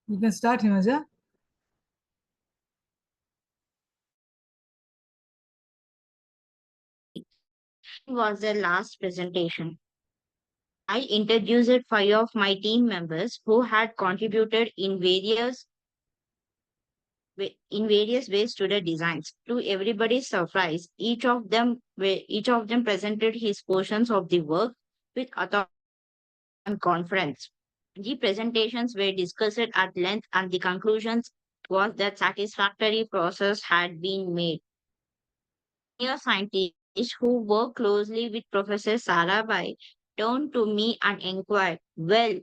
You can start, Himanshu. Was the last presentation. I introduced five of my team members who had contributed in various ways to the designs. To everybody's surprise, each of them presented his portions of the work with authority and confidence. The presentations were discussed at length, and the conclusions was that satisfactory process had been made. Senior scientists who work closely with Professor Sarabhai turned to me and inquired, "Well,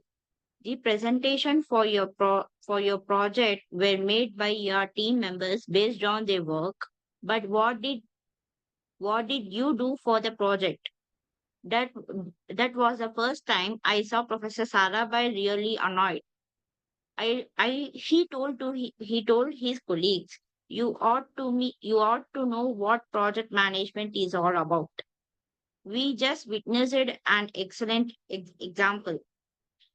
the presentation for your project were made by your team members based on their work, but what did you do for the project?" That that was the first time I saw Professor Sarabhai really annoyed. He told his colleagues, you ought to know what project management is all about. We just witnessed an excellent example.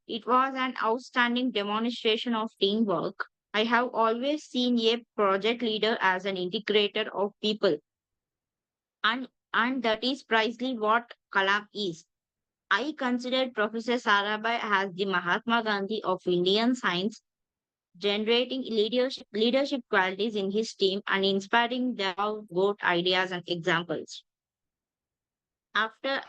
It was an outstanding demonstration of teamwork. I have always seen a project leader as an integrator of people, and that is precisely what Kalam is. I consider Professor Sarabhai as the Mahatma Gandhi of Indian science, generating leadership qualities in his team and inspiring them of good ideas and examples. After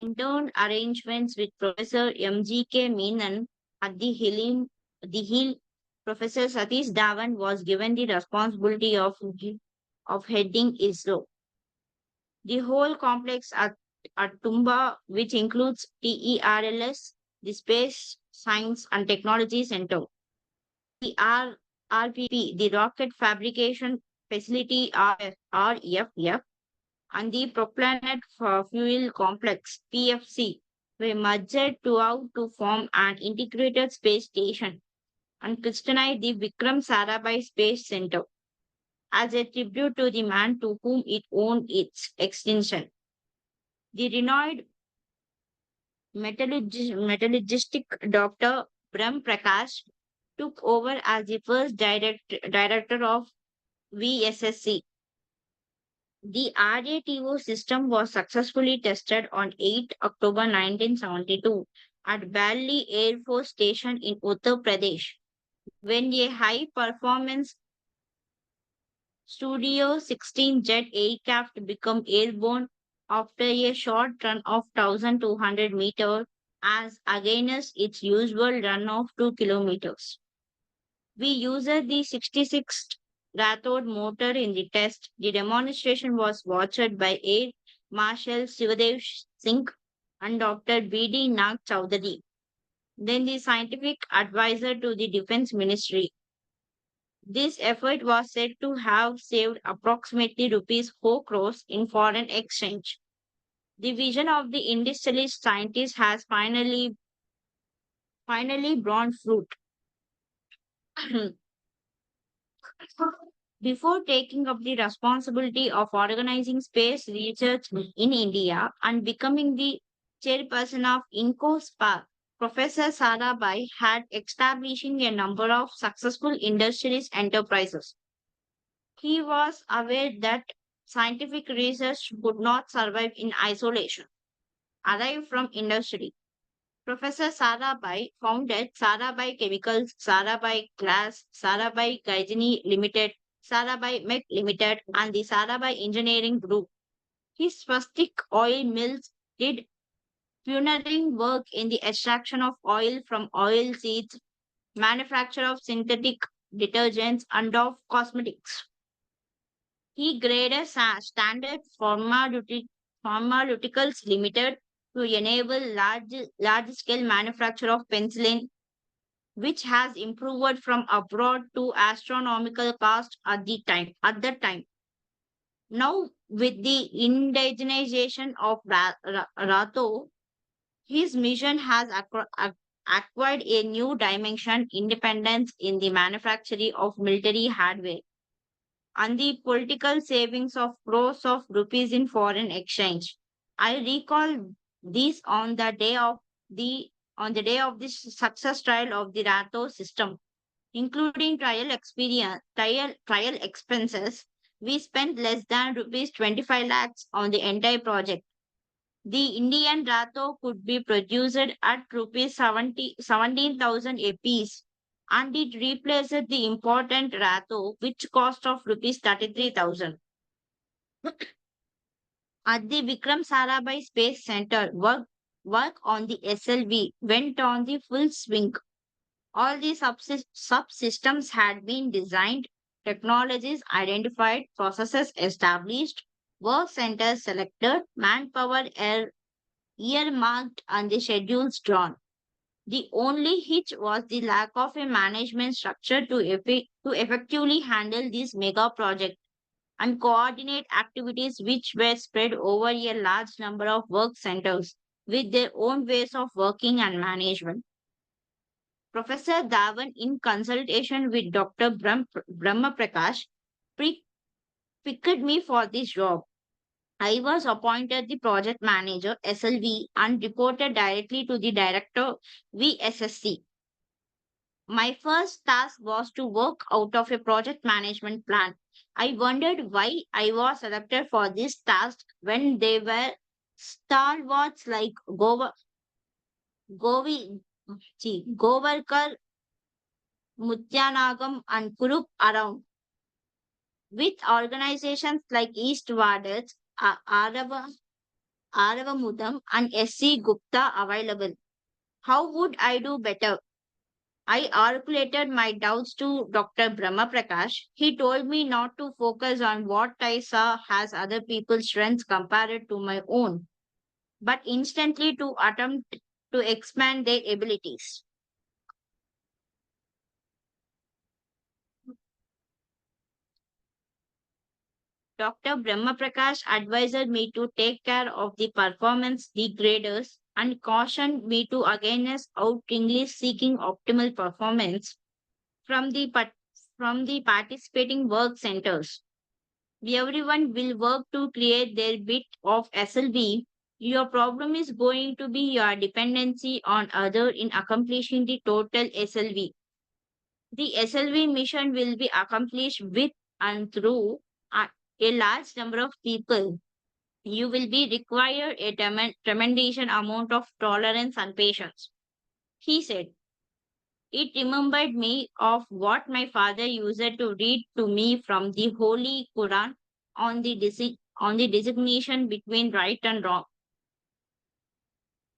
intern arrangements with Professor M.G.K. Menon at the Hill, Professor Satish Dhawan was given the responsibility of heading ISRO. The whole complex at Tumba, which includes TERLS, the Space Science and Technology Center, the RPP, the Rocket Fabrication Facility RFF, and the Propellant Fuel Complex PFC were merged to form an integrated space station and christened the Vikram Sarabhai Space Center as a tribute to the man to whom it owed its extension. The renowned metallurgistic Dr. Brahm Prakash took over as the first director of VSSC. The RATO system was successfully tested on 8 October 1972 at Bali Air Force Station in Uttar Pradesh, when a high performance Studio 16 jet aircraft became airborne after a short run of 1,200 meters as against its usual run of 2 kilometers. We used the 66th Rathod motor in the test. The demonstration was watched by Air Marshal Sivadev Singh and Dr. B.D. Nag Chowdhury, then the scientific advisor to the Defense Ministry. This effort was said to have saved approximately rupees 4 crores in foreign exchange. The vision of the industrialist scientist has finally borne fruit. Before taking up the responsibility of organizing space research in India and becoming the chairperson of INCOSPA, Professor Sarabhai had establishing a number of successful industrialist enterprises. He was aware that scientific research could not survive in isolation, arrived from industry. Professor Sarabhai founded Sarabhai Chemicals, Sarabhai Glass, Sarabhai Gaijini Limited, Sarabhai Met Limited, and the Sarabhai Engineering Group. His rustic oil mills did pioneering work in the extraction of oil from oil seeds, manufacture of synthetic detergents, and of cosmetics. He graded Standard Pharmaceuticals Limited to enable large scale manufacture of penicillin, which has improved from abroad to astronomical cost at that time. Now, with the indigenization of Rato, his mission has acquired a new dimension: independence in the manufacturing of military hardware and the political savings of crores of rupees in foreign exchange. I recall this on the day of the success trial of the Rato system. including trial expenses. We spent less than rupees 25 lakhs on the entire project. The Indian Ratho could be produced at rupees 17,000 a piece, and it replaced the important Ratho, which cost of rupees 33,000. At the Vikram Sarabhai Space Center, work on the SLV went on the full swing. All the subsystems had been designed, technologies identified, processes established, work centers selected, manpower earmarked, and the schedules drawn. The only hitch was the lack of a management structure to effectively handle this mega project and coordinate activities which were spread over a large number of work centers with their own ways of working and management. Professor Dhawan, in consultation with Dr. Brahma Prakash, pre- picked me for this job. I was appointed the project manager SLV and reported directly to the director VSSC. My first task was to work out of a project management plan. I wondered why I was selected for this task when they were stalwarts like Govi, Govarkar, Mutyanagam, and Kurup around. With organizations like East Warders, Aravamudam, and SC Gupta available. How would I do better? I articulated my doubts to Dr. Brahma Prakash. He told me not to focus on what I saw as other people's strengths compared to my own, but instantly to attempt to expand their abilities. Dr. Brahma Prakash advised me to take care of the performance degraders and cautioned me to against outingly seeking optimal performance from from the participating work centers. Everyone will work to create their bit of SLV. Your problem is going to be your dependency on other in accomplishing the total SLV. The SLV mission will be accomplished with and through a large number of people. You will be required a tremendous amount of tolerance and patience. He said, it remembered me of what my father used to read to me from the Holy Quran on on the designation between right and wrong.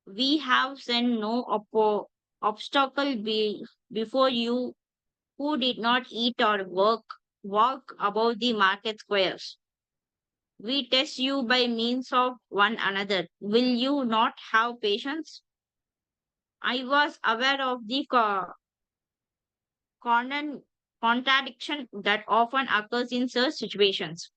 We have sent no obstacle before you who did not eat or walk above the market squares. We test you by means of one another. Will you not have patience? I was aware of the con- contradiction that often occurs in such situations.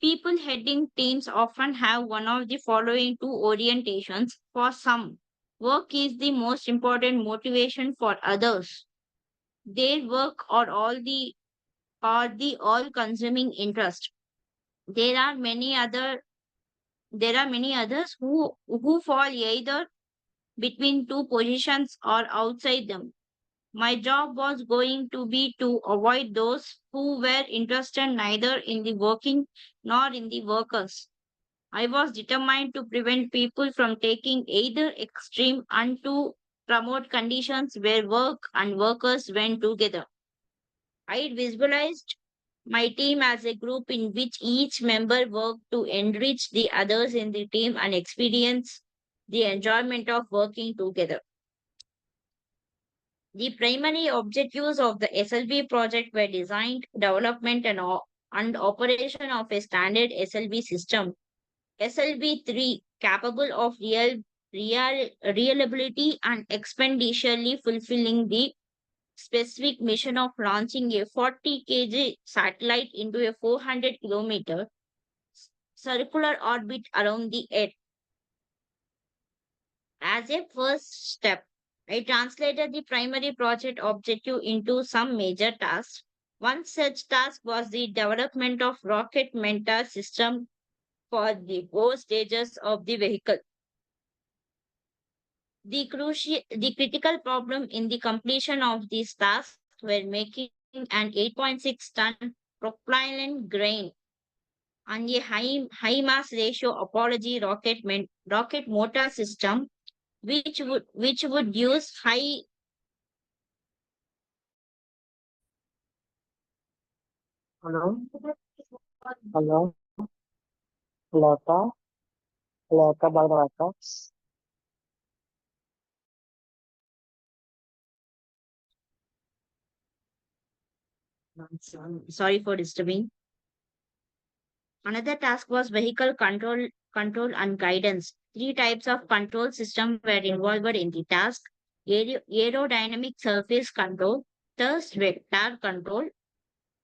People heading teams often have one of the following two orientations. For some, work is the most important motivation. For others, their work or the all-consuming interest. There are many other there are many others who fall either between two positions or outside them. My job was going to be to avoid those who were interested neither in the working nor in the workers. I was determined to prevent people from taking either extreme and to promote conditions where work and workers went together. I visualized my team as a group in which each member worked to enrich the others in the team and experience the enjoyment of working together. The primary objectives of the SLB project were designed, development, and operation of a standard SLB system. SLB 3 capable of reliability and expeditiously fulfilling the specific mission of launching a 40 kg satellite into a 400 km circular orbit around the Earth. As a first step, I translated the primary project objective into some major tasks. One such task was the development of rocket mentor system for the both stages of the vehicle. The critical problem in the completion of this task were making an 8.6-ton propellant grain and a high mass ratio apology rocket motor system which would use high. Hello? Hello? Leka? Leka, Bhagavata? Sorry for disturbing. Another task was vehicle control and guidance. Three types of control system were involved in the task: aerodynamic surface control, thrust vector control,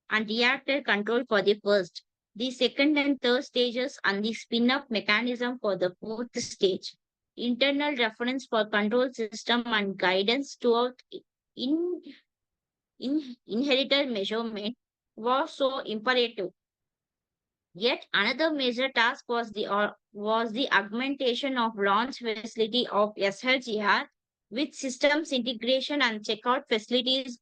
and reactor control for the first, the second and third stages, and the spin-up mechanism for the fourth stage. Internal reference for control system and guidance throughout in, inherited measurement was so imperative. Yet another major task was the augmentation of launch facility of SLGR with systems integration and checkout facilities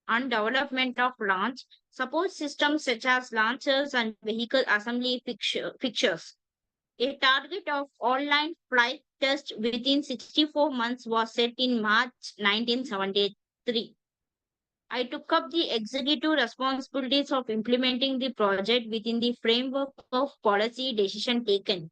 and development of launch support systems such as launchers and vehicle assembly fixtures. A target of online flight test within 64 months was set in March 1973. I took up the executive responsibilities of implementing the project within the framework of policy decision taken.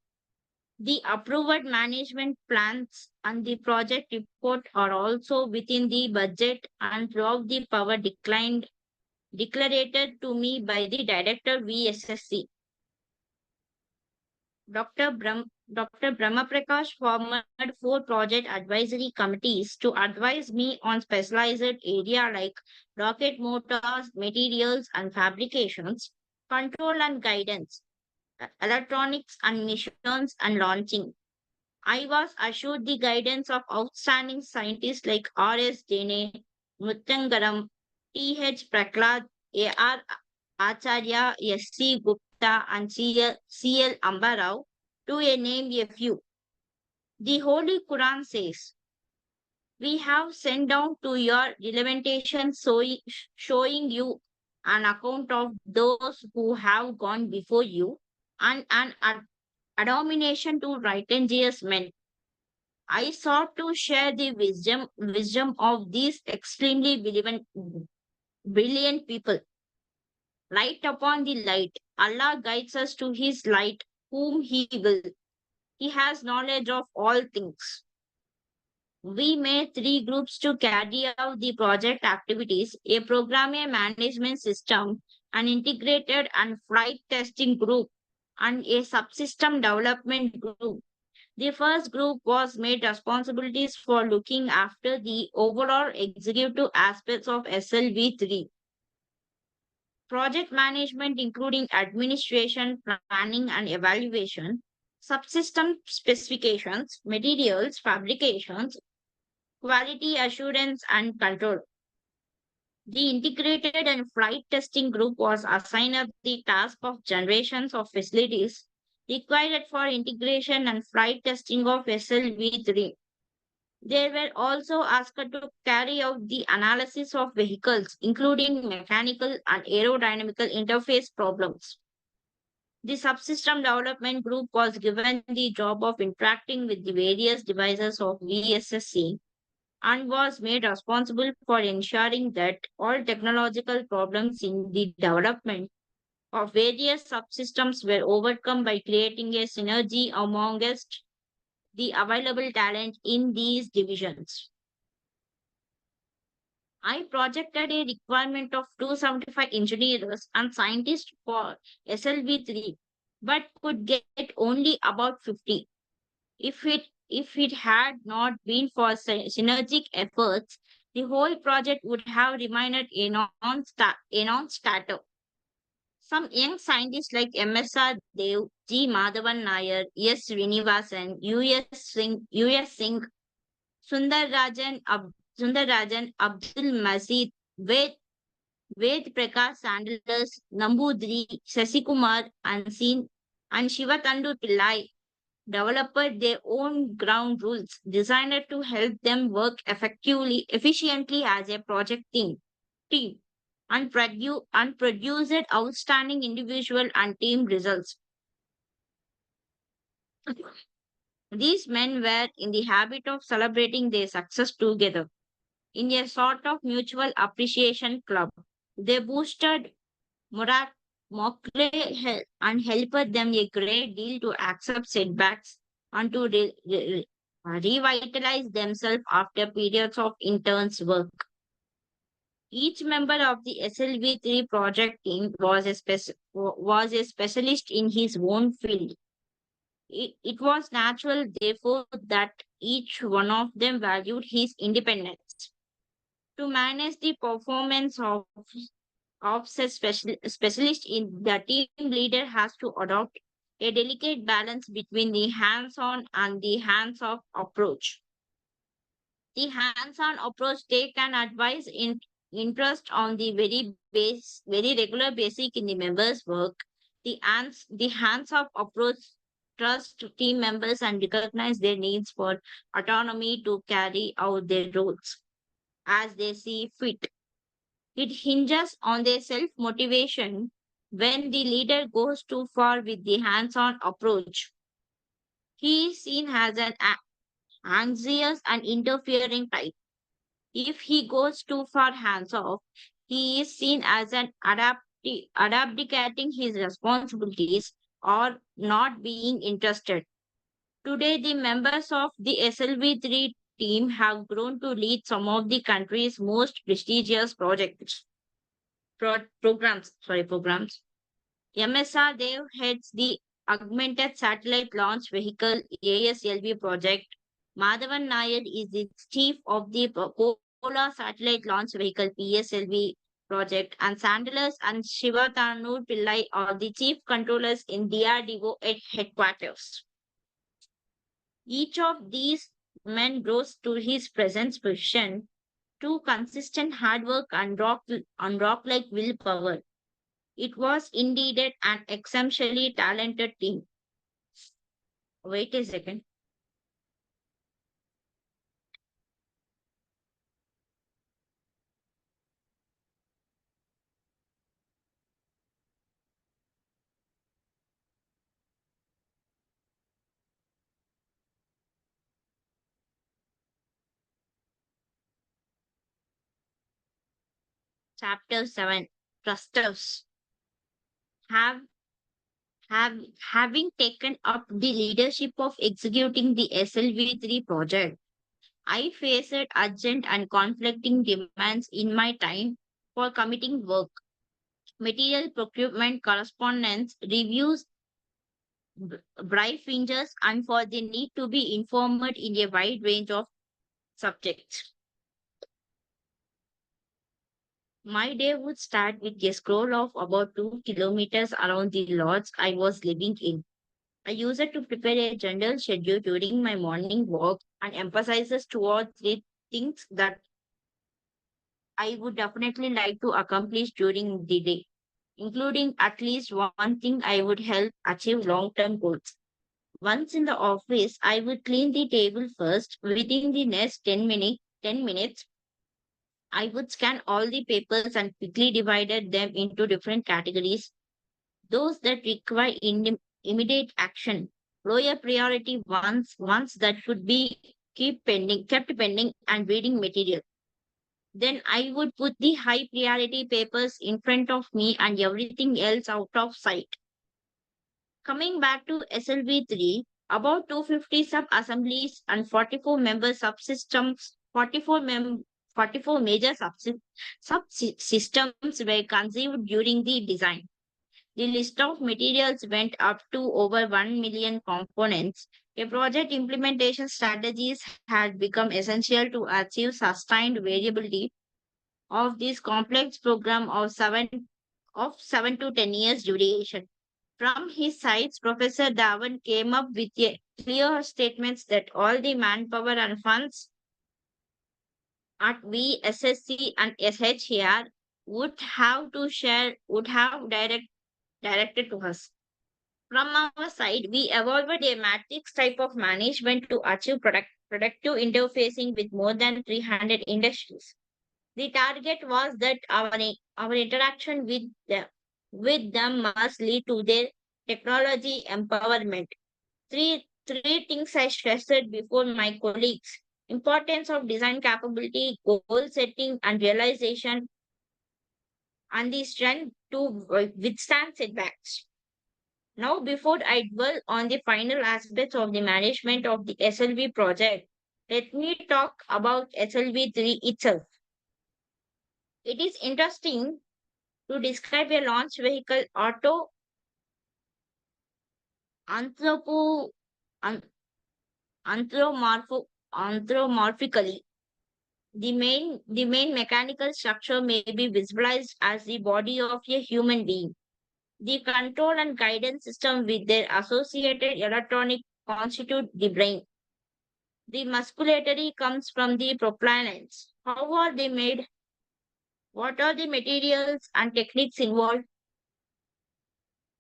The approved management plans and the project report are also within the budget and throughout the power declared to me by the director VSSC. Dr. Brahma Prakash formed four project advisory committees to advise me on specialized area like rocket motors, materials and fabrications, control and guidance, electronics and missions and launching. I was assured the guidance of outstanding scientists like R.S. Dene, Muttangaram, T.H. Praklad, A.R. Acharya, S.C. Gupta, and C.L. Ambarao, to name a few. The Holy Quran says, "We have sent down to your lamentation showing you an account of those who have gone before you and an abomination to righteous men." I sought to share the wisdom of these extremely brilliant people. Light upon the light. Allah guides us to his light, whom he will. He has knowledge of all things. We made three groups to carry out the project activities: a program, a management system, an integrated and flight testing group, and a subsystem development group. The first group was made responsibilities for looking after the overall executive aspects of SLV3. Project management, including administration, planning, and evaluation, subsystem specifications, materials, fabrications, quality assurance, and control. The integrated and flight testing group was assigned the task of generations of facilities required for integration and flight testing of SLV3. They were also asked to carry out the analysis of vehicles, including mechanical and aerodynamical interface problems. The subsystem development group was given the job of interacting with the various devices of VSSC and was made responsible for ensuring that all technological problems in the development of various subsystems were overcome by creating a synergy amongst the available talent in these divisions. I projected a requirement of 275 engineers and scientists for SLV3, but could get only about 50. If it had not been for synergic efforts, the whole project would have remained a non-starter. Some young scientists like MSR Dev, G. Madhavan Nair, S. Srinivasan, U.S. Singh, Sundarajan Abdul Mazid, Ved Prakash Sanders, Nambudri, Sasikumar, and Shivatandu Pillai developed their own ground rules designed to help them work efficiently as a project team. team and produced outstanding individual and team results. These men were in the habit of celebrating their success together in a sort of mutual appreciation club. They boosted Murat and helped them a great deal to accept setbacks and to revitalize themselves after periods of intense work. Each member of the SLV3 project team was a specialist in his own field. It was natural, therefore, that each one of them valued his independence. To manage the performance of such specialist in the team leader has to adopt a delicate balance between the hands-on and the hands-off approach. The hands-on approach take an advice in interest on the very regular basic in the members' work. The hands-off approach trust team members and recognize their needs for autonomy to carry out their roles as they see fit. It hinges on their self motivation. When the leader goes too far with the hands on approach, he is seen as an anxious and interfering type. If he goes too far hands off, he is seen as an abdicating his responsibilities or not being interested. Today, the members of the SLV3 team have grown to lead some of the country's most prestigious programs. MSR Dev heads the Augmented Satellite Launch Vehicle ASLV project. Madhavan Nair is the chief of the Polar Satellite Launch Vehicle PSLV project, and Sandalas and Shiva Tanur Pillai are the chief controllers in DRDO at headquarters. Each of these men rose to his present position through consistent hard work and rock like willpower. It was indeed an exceptionally talented team. Wait a second. Chapter 7. Trusters. Have, Having taken up the leadership of executing the SLV3 project, I faced urgent and conflicting demands in my time for committing work, material procurement, correspondence, reviews, briefings, and for the need to be informed in a wide range of subjects. My day would start with a scroll of about 2 kilometers around the lodge I was living in. I used it to prepare a general schedule during my morning walk and emphasizes 2 or 3 things that I would definitely like to accomplish during the day, including at least one thing I would help achieve long-term goals. Once in the office, I would clean the table first. Within the next 10 minutes, I would scan all the papers and quickly divided them into different categories. Those that require immediate action, lower priority ones that should be kept pending and reading material. Then I would put the high priority papers in front of me and everything else out of sight. Coming back to SLV3, about 250 sub-assemblies and 44 member subsystems, 44 major subsystems were conceived during the design. The list of materials went up to over 1 million components. A project implementation strategies had become essential to achieve sustained variability of this complex program of 7 to 10 years duration. From his sides, Professor Dhawan came up with a clear statements that all the manpower and funds at VSSC and SHR would have directed to us. From our side, we evolved a matrix type of management to achieve productive interfacing with more than 300 industries. The target was that our interaction with them must lead to their technology empowerment. Three things I stressed before my colleagues: importance of design capability, goal setting and realization, and the strength to withstand setbacks. Now, before I dwell on the final aspects of the management of the SLV project, let me talk about SLV 3 itself. It is interesting to describe a launch vehicle anthropo, an- anthropomorphically. The main mechanical structure may be visualized as the body of a human being. The control and guidance system with their associated electronic constitute the brain. The musculatory comes from the propellants. How are they made? What are the materials and techniques involved?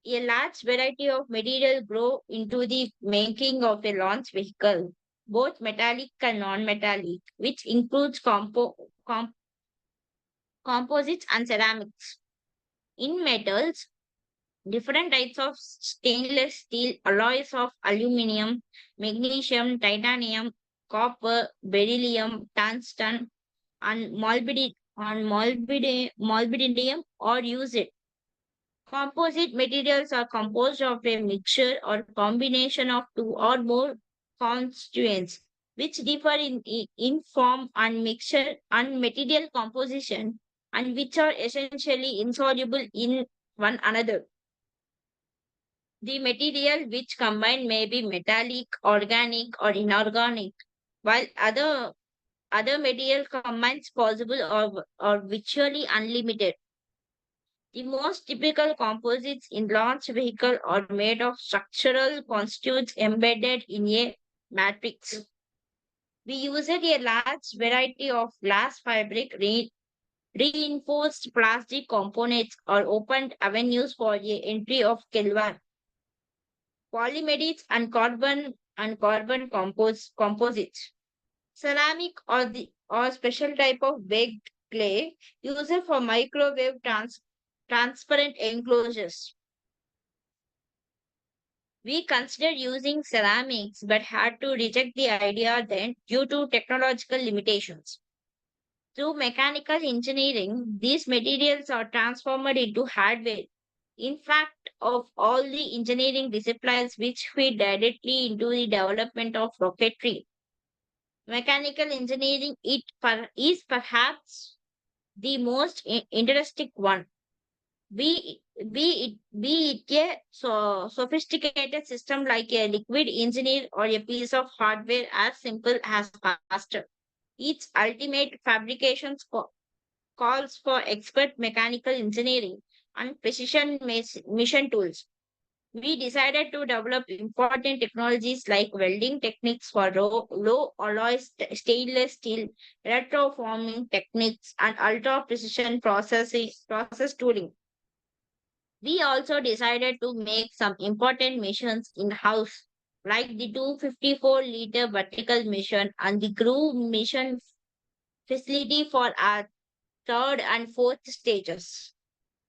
A large variety of material grow into the making of a launch vehicle, both metallic and non-metallic, which includes composites and ceramics. In metals, different types of stainless steel, alloys of aluminum, magnesium, titanium, copper, beryllium, tungsten, and molybdenum are used. Composite materials are composed of a mixture or combination of two or more constituents, which differ in form and mixture and material composition, and which are essentially insoluble in one another. The material which combine may be metallic, organic, or inorganic, while other material combines possible or virtually unlimited. The most typical composites in launch vehicle are made of structural constituents embedded in a matrix. We used a large variety of glass fabric, reinforced plastic components, or opened avenues for the entry of Kelvar, polymerics, and carbon composites. Ceramic or special type of baked clay used for microwave transparent enclosures. We considered using ceramics but had to reject the idea then due to technological limitations. Through mechanical engineering, these materials are transformed into hardware. In fact, of all the engineering disciplines which feed directly into the development of rocketry, mechanical engineering is perhaps the most interesting one. Be it a sophisticated system like a liquid engineer or a piece of hardware as simple as faster. Its ultimate fabrication calls for expert mechanical engineering and precision mission tools. We decided to develop important technologies like welding techniques for low alloy stainless steel, electroforming techniques, and ultra precision process tooling. We also decided to make some important missions in-house, like the 254-liter vertical mission and the crew mission facility for our third and fourth stages.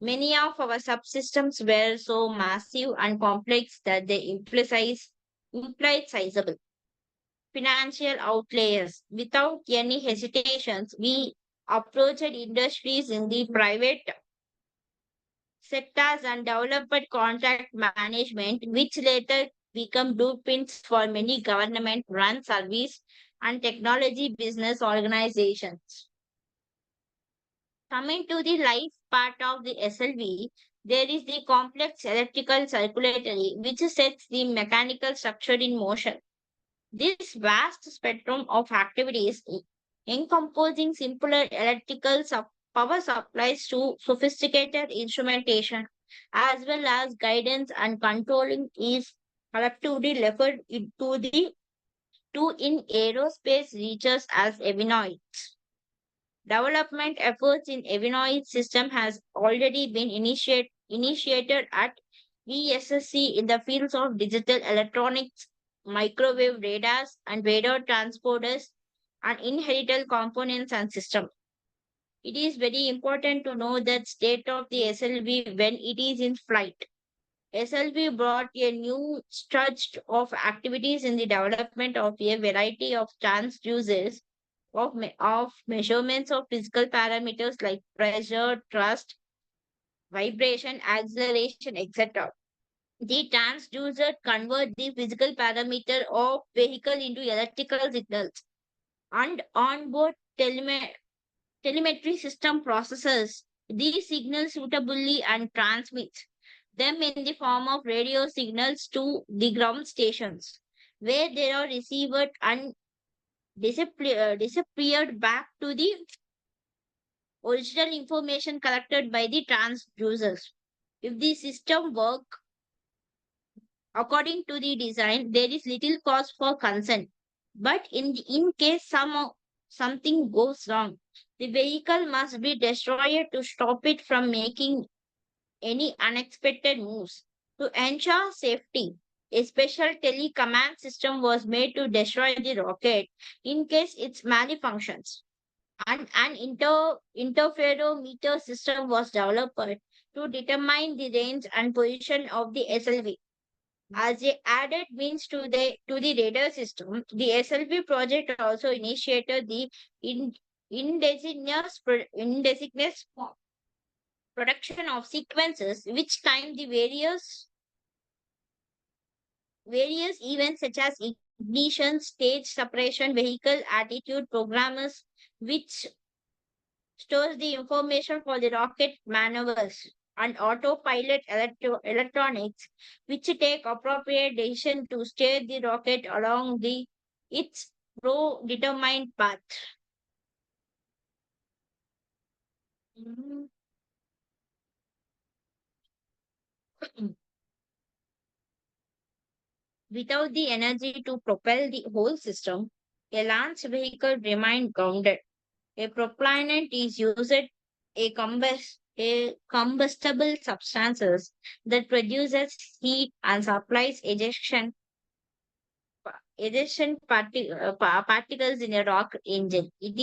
Many of our subsystems were so massive and complex that they implied sizable financial outlays. Without any hesitations, we approached industries in the private sectors and developed contract management, which later became blueprints for many government run service and technology business organizations. Coming to the life part of the SLV, there is the complex electrical circulatory, which sets the mechanical structure in motion. This vast spectrum of activities, encompassing simpler power supplies to sophisticated instrumentation, as well as guidance and controlling, is collectively referred into the two in aerospace research as avionics. Development efforts in avionics system has already been initiated at VSSC in the fields of digital electronics, microwave radars, and radar transporters, and inherited components and systems. It is very important to know the state of the SLV when it is in flight. SLV brought a new stretch of activities in the development of a variety of transducers of measurements of physical parameters like pressure, thrust, vibration, acceleration, etc. The transducer convert the physical parameter of vehicle into electrical signals, and onboard telemetry system processes these signals suitably and transmits them in the form of radio signals to the ground stations, where they are received and disappeared back to the original information collected by the transducers. If the system work according to the design, there is little cause for concern. But in case something goes wrong, the vehicle must be destroyed to stop it from making any unexpected moves. To ensure safety, a special telecommand system was made to destroy the rocket in case it malfunctions. And an interferometer system was developed to determine the range and position of the SLV. As a added means to the radar system, the SLV project also initiated the in, indigenous production of sequences which time the various events such as ignition, stage separation, vehicle attitude programmers, which stores the information for the rocket maneuvers, and autopilot electronics, which take appropriate decision to steer the rocket along its pro-determined path. Mhm. Without the energy to propel the whole system, a launch vehicle remains grounded. A propellant is used a combustible substances that produces heat and supplies particles in a rock engine. It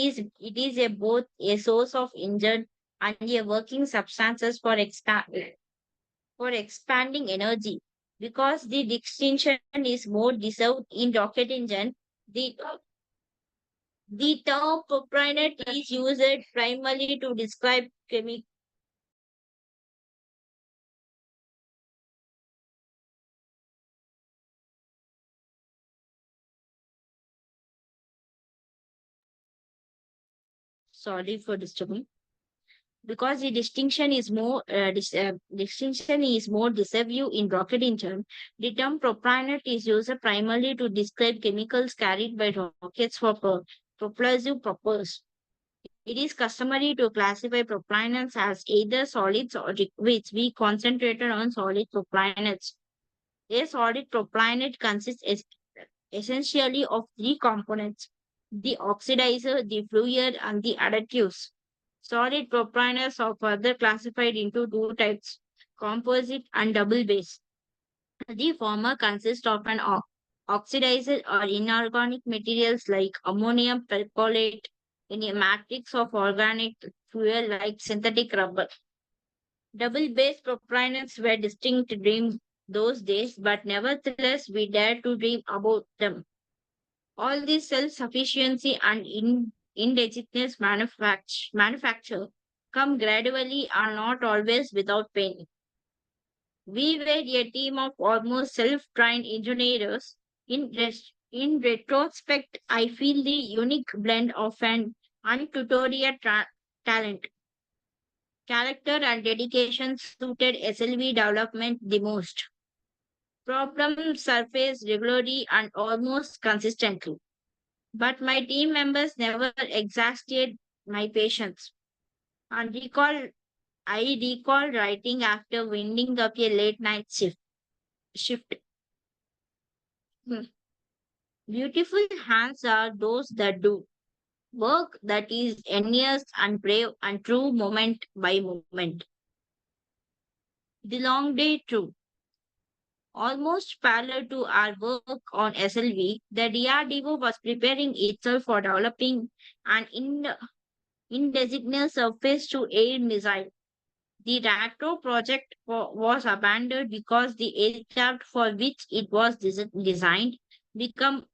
is a both a source of engine and a working substances for expanding energy. Because the distinction is more deserved in rocket engine, the the term propellant is used primarily to describe chemical. Sorry for disturbing. Because the distinction is more decisive in rocket engine, the term propellant is used primarily to describe chemicals carried by rockets for propulsive purpose. It is customary to classify propellants as either solids or liquids. We concentrated on solid propellants. A solid propellant consists essentially of three components: the oxidizer, the fluid, and the additives. Solid propellants are further classified into two types: composite and double base. The former consists of an oxidizer or inorganic materials like ammonium perchlorate in a matrix of organic fuel like synthetic rubber. Double base propellants were distinct during those days, but nevertheless we dare to dream about them. All this self-sufficiency and indigenous manufacture come gradually and not always without pain. We were a team of almost self-trained engineers. In retrospect, I feel the unique blend of an untutorial talent, character, and dedication suited SLV development the most. Problems surface regularly and almost consistently, but my team members never exhausted my patience. And I recall writing after winding up a late night shift. Hmm. Beautiful hands are those that do work that is earnest and brave and true moment by moment. The long day too. Almost parallel to our work on SLV, the DRDO was preparing itself for developing an indesignated surface-to-air missile. The Ratro project was abandoned because the aircraft for which it was designed became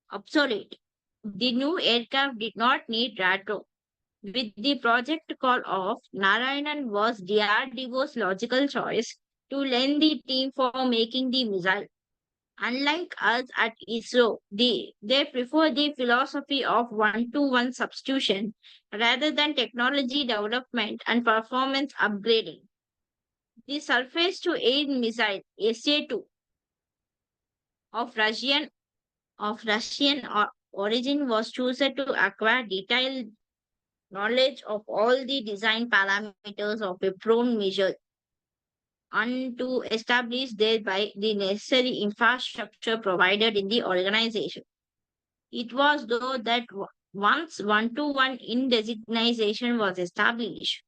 obsolete. The new aircraft did not need Ratro. With the project call off, Narayanan was DRDO's logical choice to lend the team for making the missile. Unlike us at ISRO, they prefer the philosophy of one-to-one substitution rather than technology development and performance upgrading. The surface-to-air missile SA-2 of Russian origin was chosen to acquire detailed knowledge of all the design parameters of a prone measure and to establish thereby the necessary infrastructure provided in the organization. It was though that once one-to-one indesignation was established,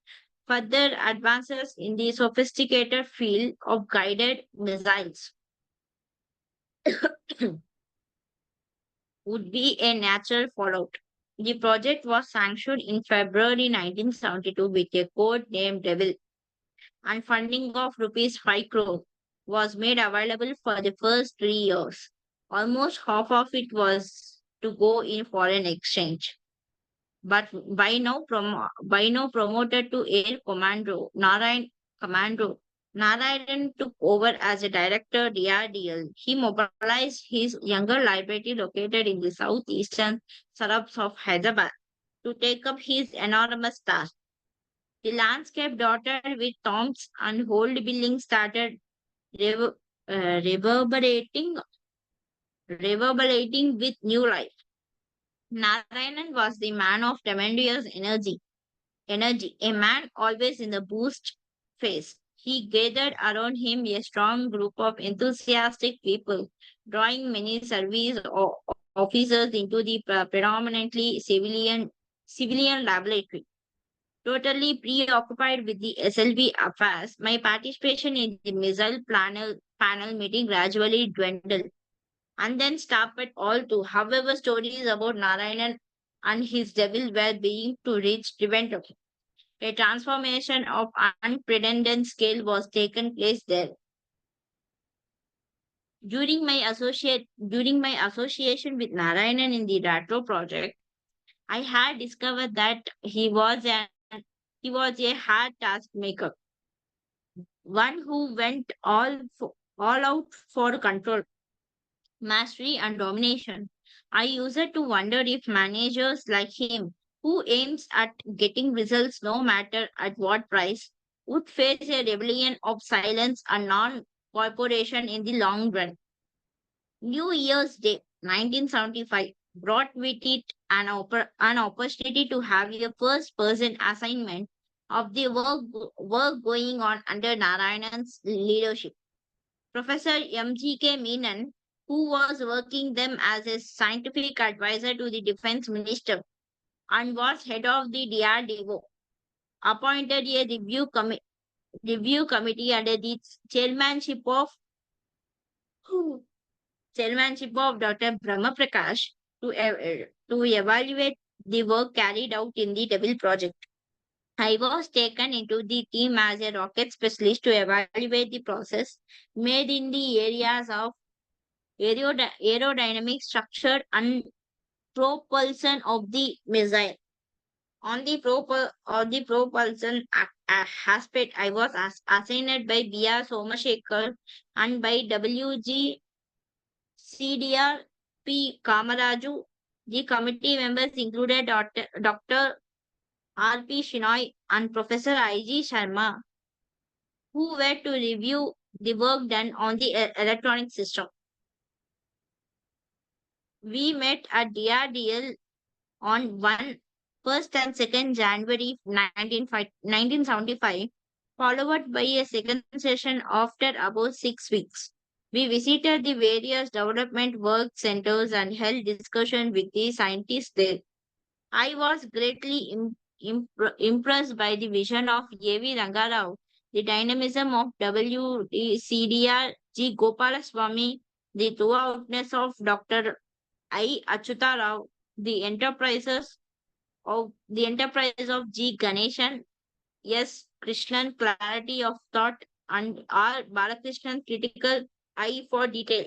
further advances in the sophisticated field of guided missiles would be a natural fallout. The project was sanctioned in February 1972 with a code named Devil, and funding of rupees 5 crore was made available for the first 3 years. Almost half of it was to go in foreign exchange. But by now promoted to Air Commando, Narayan took over as a director DRDL. He mobilized his younger library located in the southeastern suburbs of Hyderabad to take up his enormous task. The landscape dotted with tombs and old buildings started rever- reverberating, reverberating with new life. Narayanan was the man of tremendous energy, a man always in the boost phase. He gathered around him a strong group of enthusiastic people, drawing many officers into the predominantly civilian laboratory. Totally preoccupied with the SLV affairs, my participation in the missile panel meeting gradually dwindled and then stopped all too. However, stories about Narayanan and his devil were being to reach Trivandrum. A transformation of unprecedented scale was taken place there. During my association with Narayanan in the Ratro project, I had discovered that he was a hard task maker, one who went all out for control, mastery, and domination. I used to wonder if managers like him, who aims at getting results no matter at what price, would face a rebellion of silence and non cooperation in the long run. New Year's Day 1975 brought with it an opportunity to have a first person assignment of the work going on under Narayanan's leadership. Professor M.G.K. Menon, who was working them as a scientific advisor to the defense minister and was head of the DRDO, appointed a review committee under the chairmanship of Dr. Brahma Prakash to evaluate the work carried out in the Devil project. I was taken into the team as a rocket specialist to evaluate the process made in the areas of aerodynamic structure and propulsion of the missile. On the propulsion aspect, I was assigned by B.R. Somashekar and by W.G. CDR P. Kamaraju. The committee members included Dr. R.P. Shinoy and Professor I.G. Sharma, who were to review the work done on the electronic system. We met at DRDL on 1st and 2nd January 1975, followed by a second session after about 6 weeks. We visited the various development work centers and held discussion with the scientists there. I was greatly impressed by the vision of A.V. Rangarao, the dynamism of WCDR G. Gopalaswamy, the thoroughness of Dr. I. Achyuta Rao, the enterprises of the enterprise of G. Ganeshan, S. Krishnan, clarity of thought, and R. Balakrishnan, critical eye for detail.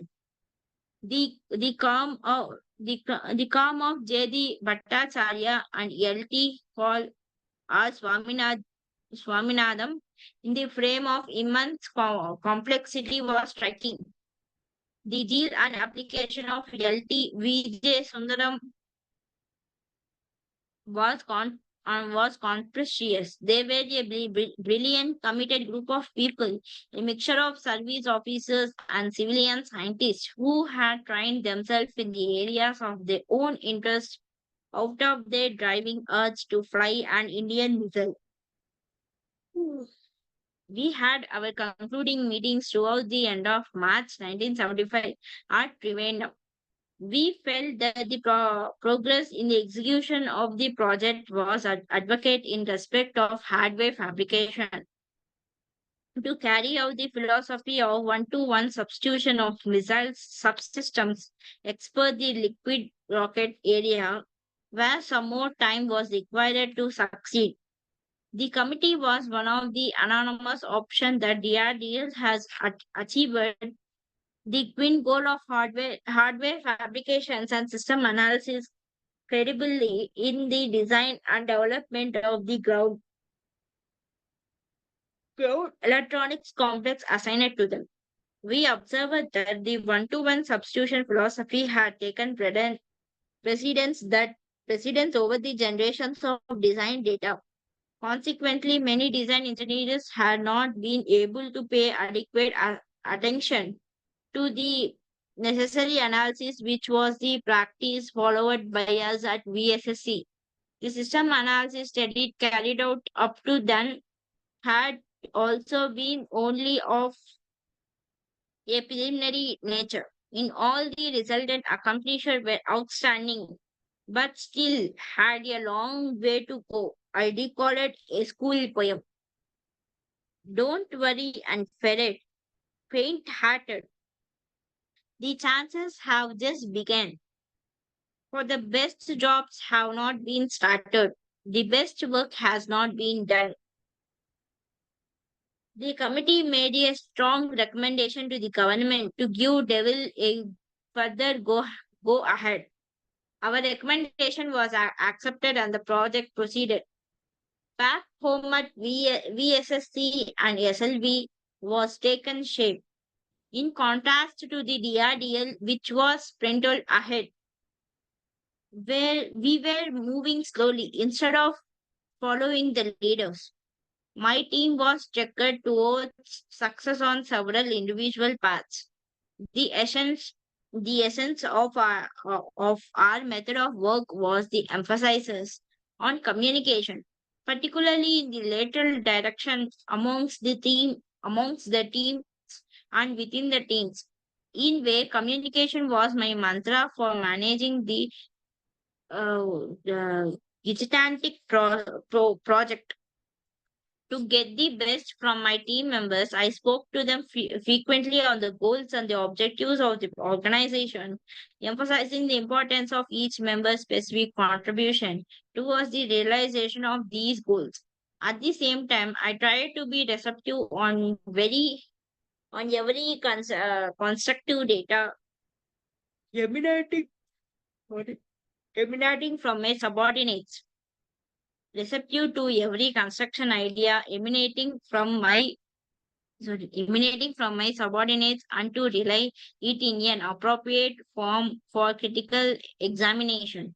The calm of J.D. Bhattacharya and L.T. Hall R. Swaminathan in the frame of immense complexity was striking. The deal and application of L.T. V.J. Sundaram was conspicuous. They were a brilliant, committed group of people, a mixture of service officers and civilian scientists who had trained themselves in the areas of their own interest out of their driving urge to fly an Indian missile. We had our concluding meetings throughout the end of March 1975 at Trivandrum. We felt that the progress in the execution of the project was advocate in respect of hardware fabrication. To carry out the philosophy of one-to-one substitution of missiles subsystems, expert the liquid rocket area, where some more time was required to succeed. The committee was one of the anonymous options that DRDL has achieved the twin goal of hardware fabrications and system analysis credibly in the design and development of the ground electronics complex assigned to them. We observed that the one-to-one substitution philosophy had taken precedence that precedence over the generations of design data. Consequently, many design engineers had not been able to pay adequate attention to the necessary analysis, which was the practice followed by us at VSSC. The system analysis study carried out up to then had also been only of a preliminary nature. In all, the resultant accomplishments were outstanding, but still had a long way to go. I recall it a school poem. Don't worry and ferret, faint-hearted. The chances have just begun. For the best jobs have not been started. The best work has not been done. The committee made a strong recommendation to the government to give Devil a further go ahead. Our recommendation was accepted and the project proceeded. Back home at VSSC and SLV was taken shape. In contrast to the DRDL, which was sprinkled ahead, where we were moving slowly instead of following the leaders. My team was checkered towards success on several individual paths. The essence, the essence of our method of work was the emphasis on communication, particularly in the lateral direction amongst the teams and within the teams. In way, communication was my mantra for managing the gigantic project. To get the best from my team members, I spoke to them frequently on the goals and the objectives of the organization, emphasizing the importance of each member's specific contribution towards the realization of these goals. At the same time, I tried to be receptive on every constructive data emanating, sorry, emanating from my subordinates, receptive to every construction idea emanating from my subordinates and to relay it in an appropriate form for critical examination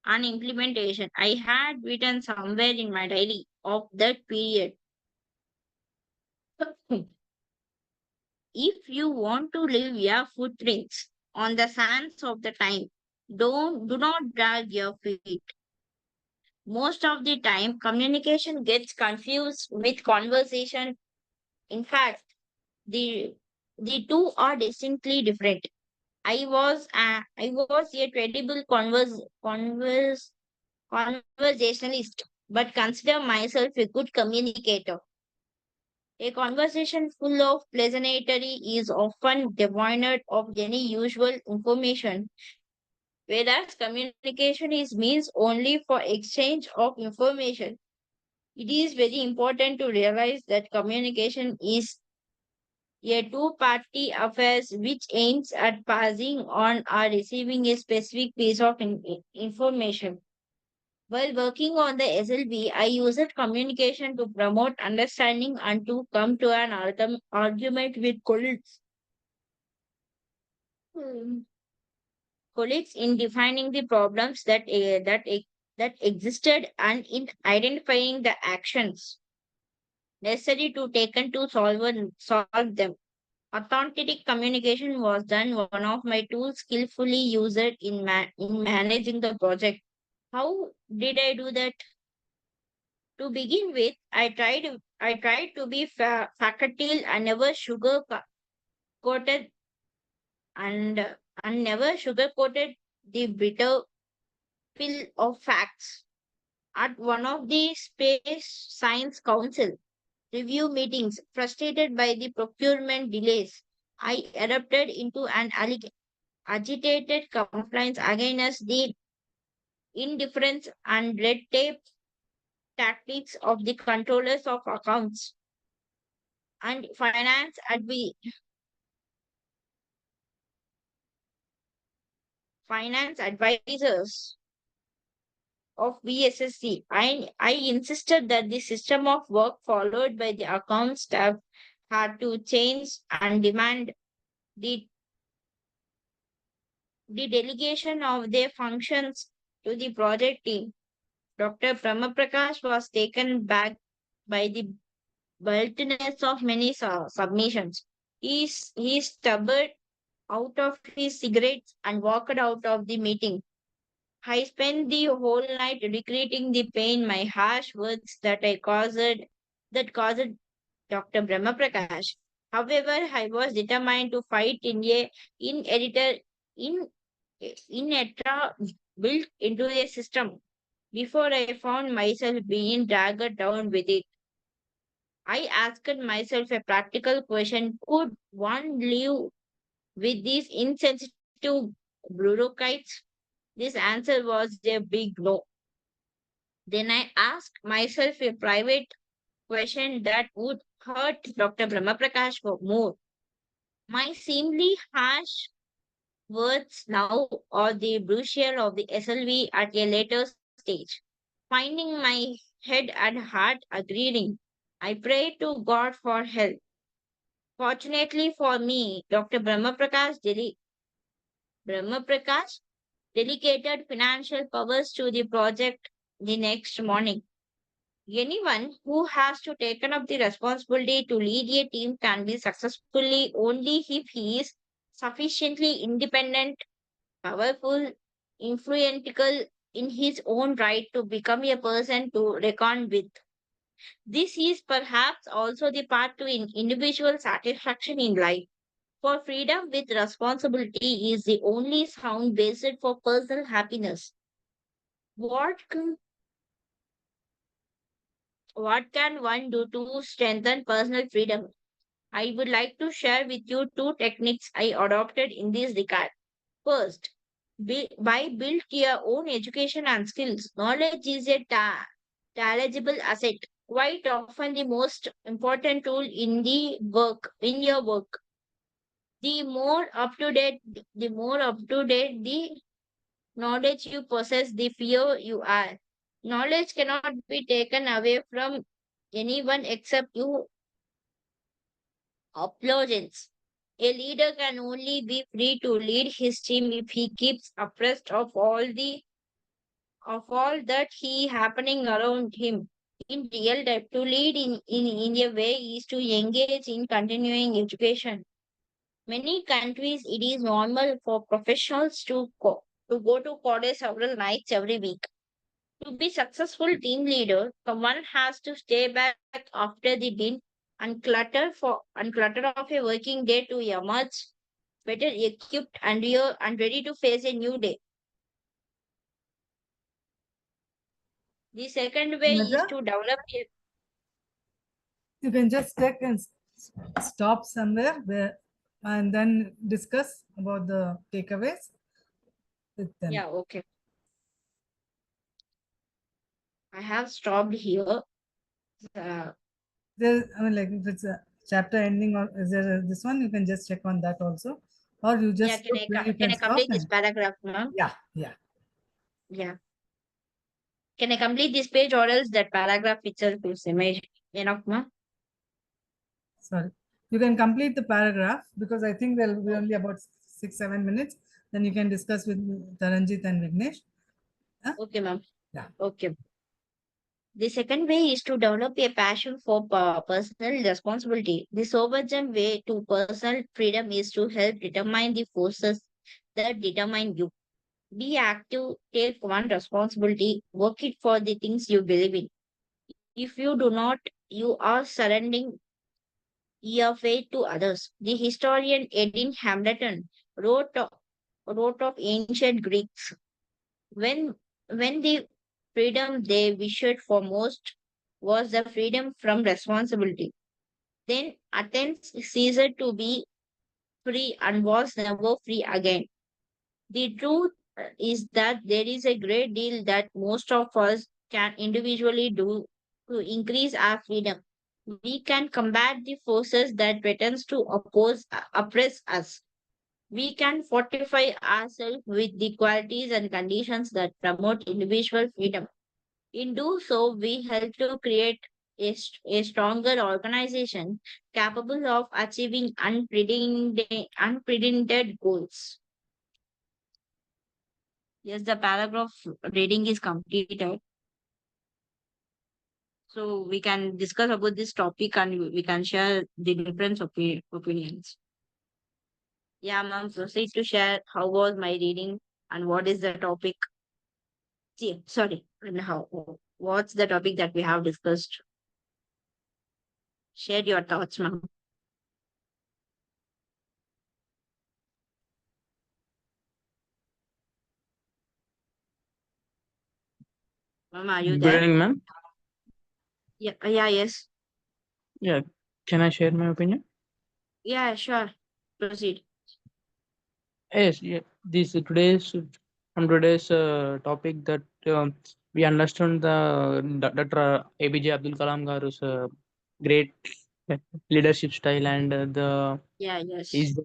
and implementation. I had written somewhere in my diary of that period. If you want to leave your footprints on the sands of the time, do not drag your feet. Most of the time, communication gets confused with conversation. In fact, the the two are distinctly different. I was a credible conversationalist, but consider myself a good communicator. A conversation full of pleasantry is often devoid of any usual information whereas communication is means only for exchange of information. It is very important to realize that communication is a two-party affair which aims at passing on or receiving a specific piece of information. While working on the SLB, I used communication to promote understanding and to come to an argument with hmm, colleagues in defining the problems that existed and in identifying the actions necessary to taken to solve them. Authentic communication was then one of my tools skillfully used in managing the project. How did I do that? To begin with, I tried to be facile and never coated and never sugar coated the bitter pill of facts. At one of the Space Science Council review meetings, frustrated by the procurement delays, I erupted into an agitated complaints against the indifference and red tape tactics of the controllers of accounts and finance advisors of VSSC. I insisted that the system of work followed by the account staff had to change and demand the, the delegation of their functions to the project team. Dr. Prakash was taken back by the bulkiness of many submissions. He stubborn out of his cigarettes and walked out of the meeting. I spent the whole night regretting the pain, my harsh words that caused Dr. Brahma Prakash. However, I was determined to fight in editor in Etra built into a system before I found myself being dragged down with it. I asked myself a practical question: could one live with these insensitive bureaucrats? This answer was a big no. Then I asked myself a private question that would hurt Dr. Brahma Prakash for more. My seemingly harsh words now or the brutal of the SLV at a later stage. Finding my head and heart agreeing, I prayed to God for help. Fortunately for me, Dr. Brahma Prakash delegated financial powers to the project the next morning. Anyone who has to taken up the responsibility to lead a team can be successfully only if he is sufficiently independent, powerful, influential in his own right to become a person to reckon with. This is perhaps also the path to individual satisfaction in life. For freedom with responsibility is the only sound basis for personal happiness. What can, what can one do to strengthen personal freedom? I would like to share with you two techniques I adopted in this regard. First, by build your own education and skills. Knowledge is a tangible asset, quite often the most important tool in your work. The more up to date the knowledge you possess, the fear you are. Knowledge cannot be taken away from anyone except you applauds. A leader can only be free to lead his team if he keeps abreast of all that he happening around him. In real life, to lead in a way is to engage in continuing education. Many countries, it is normal for professionals to go to college several nights every week. To be successful team leader, someone has to stay back after the din and clutter of a working day to emerge better equipped and ready to face a new day. The second way is Mother, to develop a you can just take and stop somewhere where and then discuss about the takeaways. with them. Yeah, okay. I have stopped here. There, I mean, like if it's a chapter ending or is there this one, you can just check on that also, or you Yeah, just look where you can can I stop complete this and paragraph, ma'am? yeah. Yeah. Can I complete this page or else that paragraph itself is enough, ma'am? Sorry, you can complete the paragraph because I think there will be only about 6-7 minutes. Then you can discuss with Taranjit and Vignesh. Huh? Okay, ma'am. Yeah. Okay. The second way is to develop a passion for personal responsibility. The sober way to personal freedom is to help determine the forces that determine you. Be active, take one responsibility, work it for the things you believe in. If you do not, you are surrendering your fate to others. The historian Edwin Hamilton wrote, wrote of ancient Greeks when the freedom they wished for most was the freedom from responsibility. Then Athens ceased to be free and was never free again. The truth is that there is a great deal that most of us can individually do to increase our freedom. We can combat the forces that threatens to oppress us. We can fortify ourselves with the qualities and conditions that promote individual freedom. In do so, we help to create a stronger organization capable of achieving unprecedented goals. Yes, the paragraph reading is completed. So we can discuss about this topic and we can share the different opinions. Yeah, ma'am, proceed to share how was my reading and what is the topic. See, sorry, and how what's the topic that we have discussed? Share your thoughts, ma'am. Ma'am, are you Good there? evening, ma'am. Yeah, yes. Yeah, can I share my opinion? Yeah, sure. Proceed. Yes, yeah. This from today's topic that we understand the Dr. APJ Abdul Kalam Garu's great leadership style and the Yeah, yes. his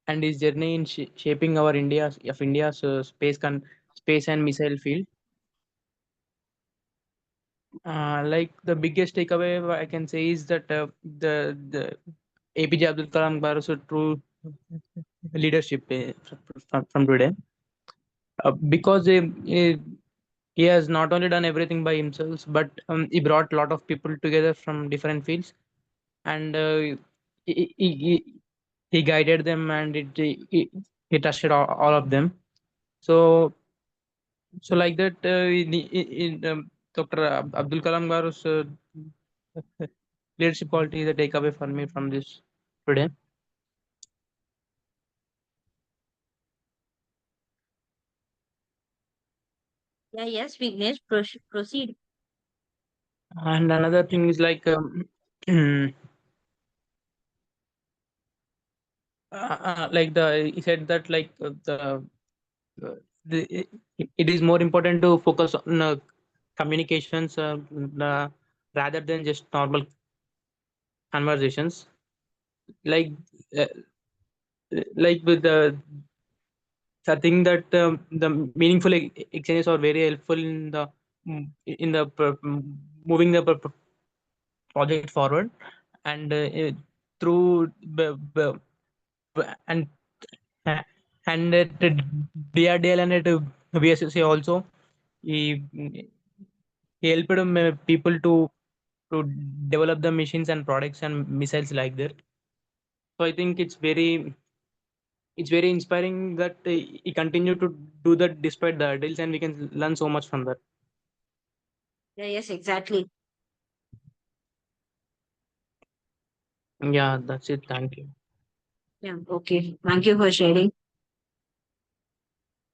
his journey in shaping our India's space and missile field. Like the biggest takeaway I can say is that the APJ Abdul Kalam Garu's true leadership from today because he has not only done everything by himself but he brought a lot of people together from different fields and he guided them and he trusted all of them so like that Dr. Abdul Kalam Garu's leadership quality is a takeaway for me from this today. Yeah, yes, Vignesh, proceed. And another thing is like like the he said that like uh, the it is more important to focus on communications uh, rather than just normal conversations like uh, like with the thing that the meaningful exchanges are very helpful in the moving the project forward and through and uh, and at DRDL and at VSSA also he, he helped people to develop the machines and products and missiles like that. So I think it's very inspiring that he continued to do that despite the hurdles, and we can learn so much from that. Yeah, yes, exactly. Yeah, that's it. Thank you. Yeah, okay. Thank you for sharing.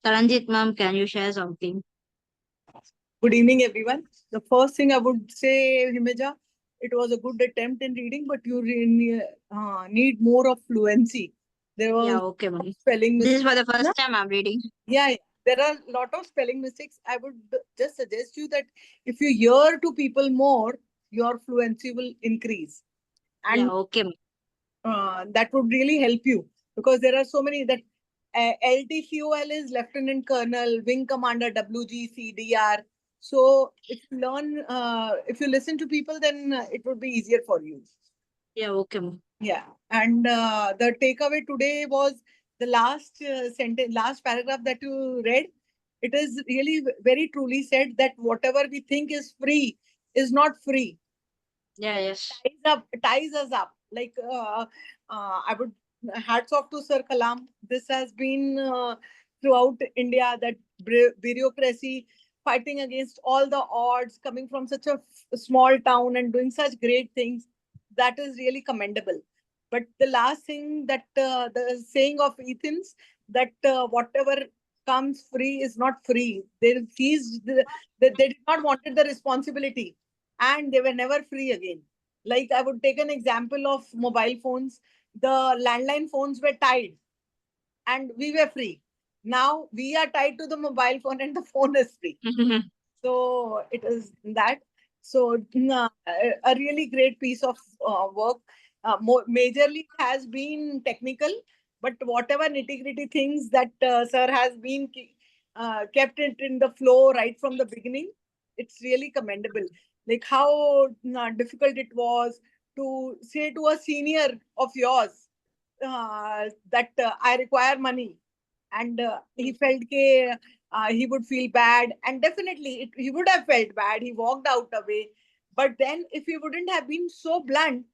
Taranjit, ma'am, can you share something? Good evening, everyone. The first thing I would say, Himeja, it was a good attempt in reading, but you really need more of fluency. There was Yeah, okay, ma'am. spelling This is mistakes. for the first No? time I'm reading. Yeah, there are a lot of spelling mistakes. I would just suggest you that if you hear to people more, your fluency will increase. Yeah, And okay, ma'am. that would really help you, because there are so many that LTCOL is Lieutenant Colonel, Wing Commander, WGCDR. So if you learn, if you listen to people, then it would be easier for you. Yeah, okay, ma'am. Yeah, and the takeaway today was the last sentence, last paragraph that you read. It is really very truly said that whatever we think is free is not free. Yeah, yes. Ties us up. Like I would hats off to Sir Kalam. This has been throughout India, that bureaucracy fighting against all the odds, coming from such a small town and doing such great things. That is really commendable. But the last thing that the saying of Athens, that whatever comes free is not free. They seized they did not wanted the responsibility, and they were never free again. Like I would take an example of mobile phones. The landline phones were tied and we were free. Now we are tied to the mobile phone and the phone is free. So it is that. So a really great piece of work. Majorly it has been technical, but whatever nitty-gritty things that sir has been kept it in the flow right from the beginning, it's really commendable. Like how difficult it was to say to a senior of yours that I require money, and he felt he would feel bad, and definitely he would have felt bad. He walked out away, but then if he wouldn't have been so blunt,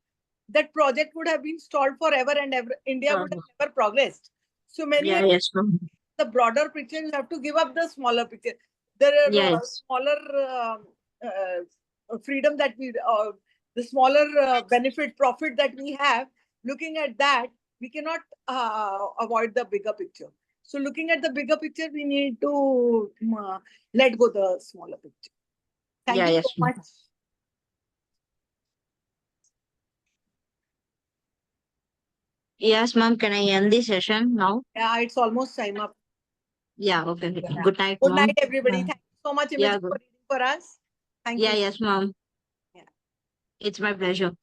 that project would have been stalled forever, and ever, India would have never progressed. So many Yeah, are yes, ma'am. the broader picture. You have to give up the smaller picture. There are Yeah, yes. smaller freedom that we, the smaller benefit profit that we have. Looking at that, we cannot avoid the bigger picture. So looking at the bigger picture, we need to let go the smaller picture. Thank Yeah, you yes, so ma'am. much. Yes, ma'am. Can I end the session now? Yeah, it's almost time up. Yeah, okay. Yeah. Good night, Good ma'am. night, everybody. Bye. Thank you so much, Yeah, Imogen, good. for reading for us. Thank Yeah, you. yes, ma'am. Yeah. It's my pleasure.